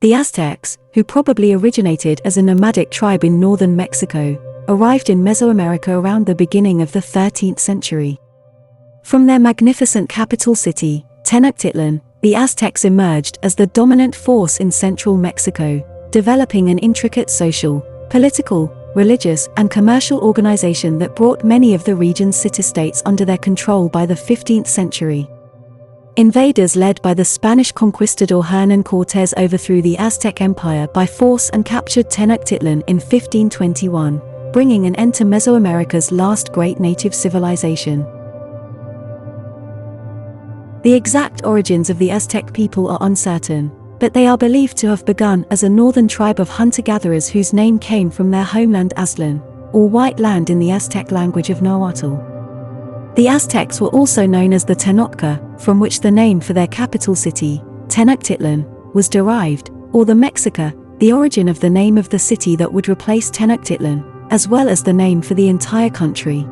The Aztecs, who probably originated as a nomadic tribe in northern Mexico, arrived in Mesoamerica around the beginning of the 13th century. From their magnificent capital city, Tenochtitlan, the Aztecs emerged as the dominant force in central Mexico, developing an intricate social, political, religious, and commercial organization that brought many of the region's city-states under their control by the 15th century. Invaders led by the Spanish conquistador Hernán Cortés overthrew the Aztec Empire by force and captured Tenochtitlan in 1521, bringing an end to Mesoamerica's last great native civilization. The exact origins of the Aztec people are uncertain, but they are believed to have begun as a northern tribe of hunter-gatherers whose name came from their homeland Aztlan, or White Land in the Aztec language of Nahuatl. The Aztecs were also known as the Tenochca, from which the name for their capital city, Tenochtitlan, was derived, or the Mexica, the origin of the name of the city that would replace Tenochtitlan, as well as the name for the entire country.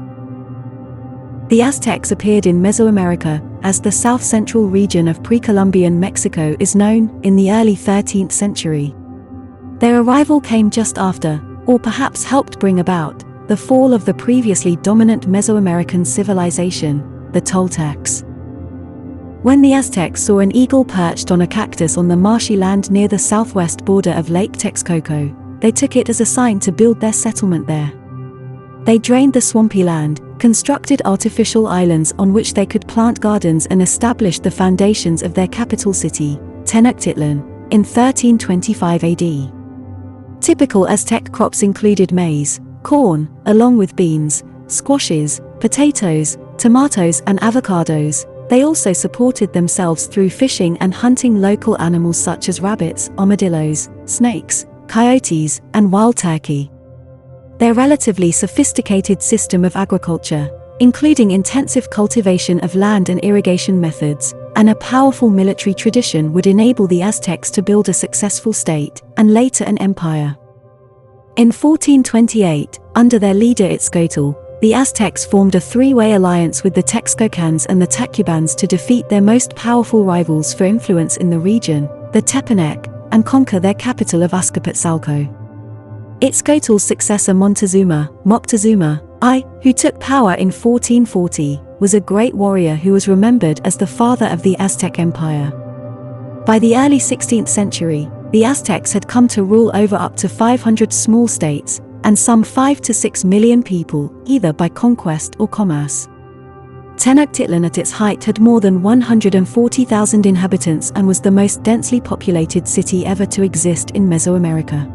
The Aztecs appeared in Mesoamerica, as the south-central region of pre-Columbian Mexico is known, in the early 13th century. Their arrival came just after, or perhaps helped bring about, the fall of the previously dominant Mesoamerican civilization, the Toltecs. When the Aztecs saw an eagle perched on a cactus on the marshy land near the southwest border of Lake Texcoco, they took it as a sign to build their settlement there. They drained the swampy land, constructed artificial islands on which they could plant gardens and established the foundations of their capital city, Tenochtitlan, in 1325 AD. Typical Aztec crops included maize, corn, along with beans, squashes, potatoes, tomatoes and avocados. They also supported themselves through fishing and hunting local animals such as rabbits, armadillos, snakes, coyotes, and wild turkey. Their relatively sophisticated system of agriculture, including intensive cultivation of land and irrigation methods, and a powerful military tradition would enable the Aztecs to build a successful state, and later an empire. In 1428, under their leader Azcapotzalco, the Aztecs formed a three-way alliance with the Texcocans and the Tlacopans to defeat their most powerful rivals for influence in the region, the Tepanec, and conquer their capital of Azcapotzalco. Azcapotzalco's successor Moctezuma I, who took power in 1440, was a great warrior who was remembered as the father of the Aztec Empire. By the early 16th century, the Aztecs had come to rule over up to 500 small states, and some 5 to 6 million people, either by conquest or commerce. Tenochtitlan at its height had more than 140,000 inhabitants and was the most densely populated city ever to exist in Mesoamerica.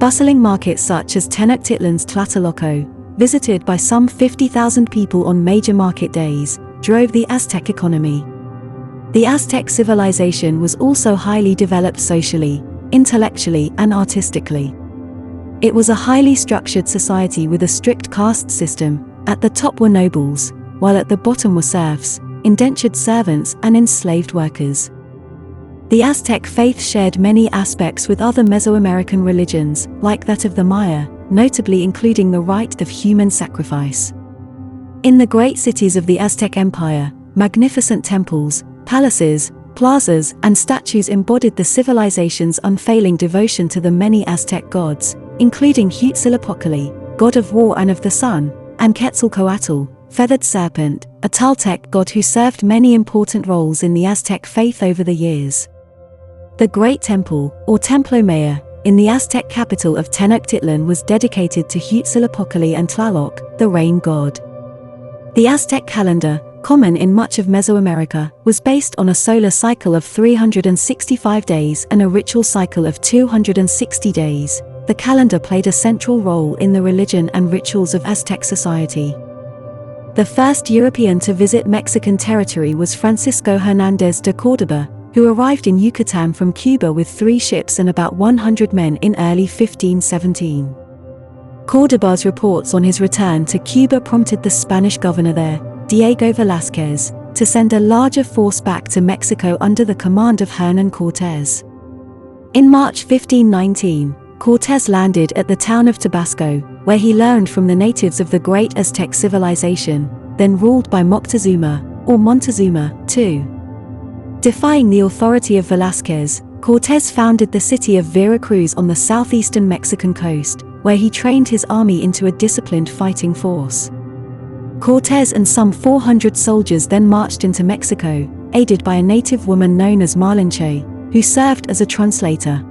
Bustling markets such as Tenochtitlan's Tlatelolco, visited by some 50,000 people on major market days, drove the Aztec economy. The Aztec civilization was also highly developed socially, intellectually, and artistically. It was a highly structured society with a strict caste system. At the top were nobles, while at the bottom were serfs, indentured servants, and enslaved workers. The Aztec faith shared many aspects with other Mesoamerican religions, like that of the Maya, notably including the rite of human sacrifice. In the great cities of the Aztec Empire, magnificent temples, palaces, plazas, and statues embodied the civilization's unfailing devotion to the many Aztec gods, including Huitzilopochtli, god of war and of the sun, and Quetzalcoatl, feathered serpent, a Toltec god who served many important roles in the Aztec faith over the years. The Great Temple, or Templo Mayor, in the Aztec capital of Tenochtitlan was dedicated to Huitzilopochtli and Tlaloc, the rain god. The Aztec calendar, common in much of Mesoamerica, was based on a solar cycle of 365 days and a ritual cycle of 260 days. The calendar played a central role in the religion and rituals of Aztec society. The first European to visit Mexican territory was Francisco Hernández de Córdoba, who arrived in Yucatan from Cuba with 3 ships and about 100 men in early 1517. Córdoba's reports on his return to Cuba prompted the Spanish governor there, Diego Velázquez, to send a larger force back to Mexico under the command of Hernán Cortés. In March 1519, Cortés landed at the town of Tabasco, where he learned from the natives of the great Aztec civilization, then ruled by Moctezuma, or Montezuma, II. Defying the authority of Velázquez, Cortés founded the city of Veracruz on the southeastern Mexican coast, where he trained his army into a disciplined fighting force. Cortés and some 400 soldiers then marched into Mexico, aided by a native woman known as Malinche, who served as a translator.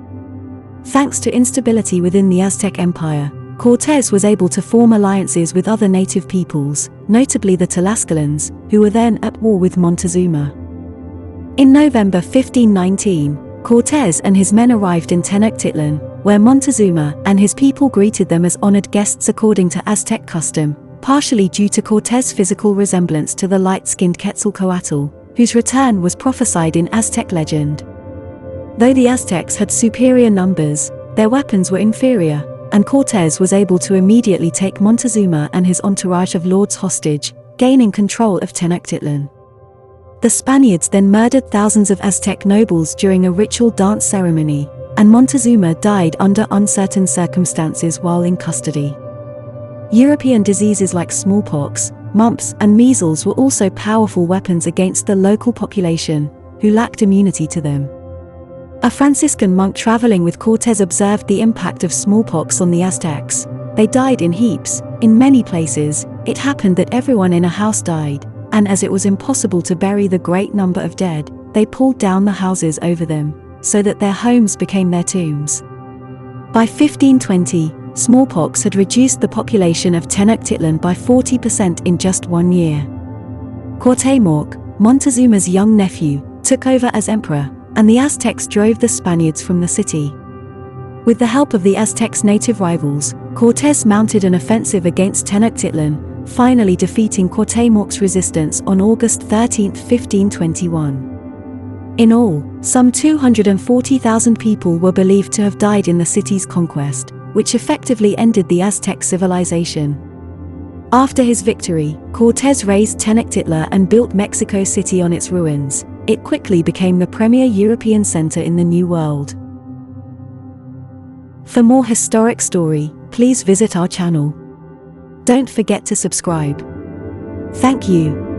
Thanks to instability within the Aztec Empire, Cortés was able to form alliances with other native peoples, notably the Tlaxcalans, who were then at war with Montezuma. In November 1519, Cortés and his men arrived in Tenochtitlan, where Montezuma and his people greeted them as honored guests according to Aztec custom, partially due to Cortés' physical resemblance to the light-skinned Quetzalcoatl, whose return was prophesied in Aztec legend. Though the Aztecs had superior numbers, their weapons were inferior, and Cortés was able to immediately take Montezuma and his entourage of lords hostage, gaining control of Tenochtitlan. The Spaniards then murdered thousands of Aztec nobles during a ritual dance ceremony, and Montezuma died under uncertain circumstances while in custody. European diseases like smallpox, mumps, and measles were also powerful weapons against the local population, who lacked immunity to them. A Franciscan monk traveling with Cortés observed the impact of smallpox on the Aztecs. They died in heaps. In many places, it happened that everyone in a house died, and as it was impossible to bury the great number of dead, they pulled down the houses over them, so that their homes became their tombs. By 1520, smallpox had reduced the population of Tenochtitlan by 40% in just 1 year. Cuauhtémoc, Montezuma's young nephew, took over as emperor, and the Aztecs drove the Spaniards from the city. With the help of the Aztecs' native rivals, Cortés mounted an offensive against Tenochtitlan, finally defeating Cuauhtémoc's resistance on August 13, 1521. In all, some 240,000 people were believed to have died in the city's conquest, which effectively ended the Aztec civilization. After his victory, Cortés razed Tenochtitlan and built Mexico City on its ruins. It quickly became the premier European center in the New World. For more historic story, please visit our channel. Don't forget to subscribe. Thank you.